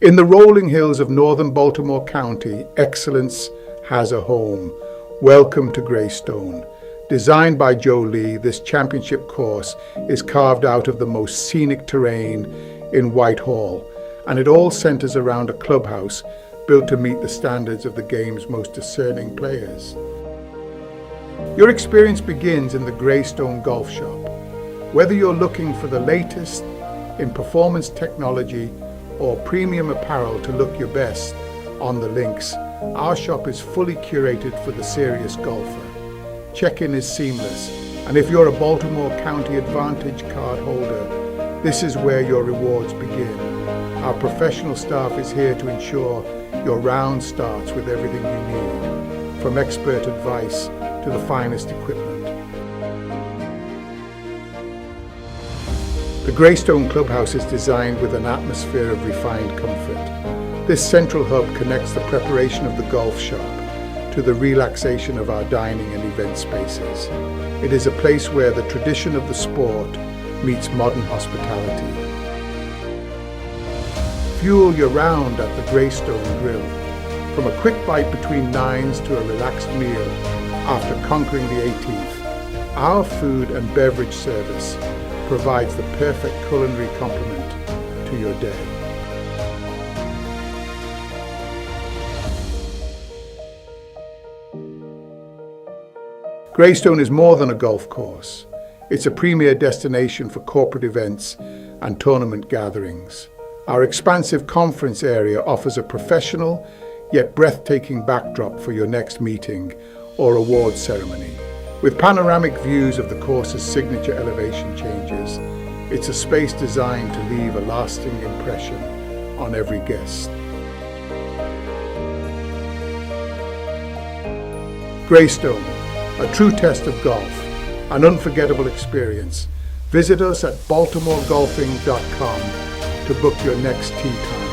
In the rolling hills of Northern Baltimore County, excellence has a home. Welcome to Greystone. Designed by Joe Lee, this championship course is carved out of the most scenic terrain in Whitehall, and it all centers around a clubhouse built to meet the standards of the game's most discerning players. Your experience begins in the Greystone Golf Shop. Whether you're looking for the latest in performance technology or premium apparel to look your best on the links, our shop is fully curated for the serious golfer. Check-in is seamless, and if you're a Baltimore County Advantage card holder, this is where your rewards begin. Our professional staff is here to ensure your round starts with everything you need, from expert advice to the finest equipment. The Greystone Clubhouse is designed with an atmosphere of refined comfort. This central hub connects the preparation of the golf shop to the relaxation of our dining and event spaces. It is a place where the tradition of the sport meets modern hospitality. Fuel your round at the Greystone Grill. From a quick bite between nines to a relaxed meal after conquering the 18th, our food and beverage service provides the perfect culinary complement to your day. Greystone is more than a golf course. It's a premier destination for corporate events and tournament gatherings. Our expansive conference area offers a professional yet breathtaking backdrop for your next meeting or award ceremony. With panoramic views of the course's signature elevation changes, it's a space designed to leave a lasting impression on every guest. Greystone, a true test of golf, an unforgettable experience. Visit us at baltimoregolfing.com to book your next tee time.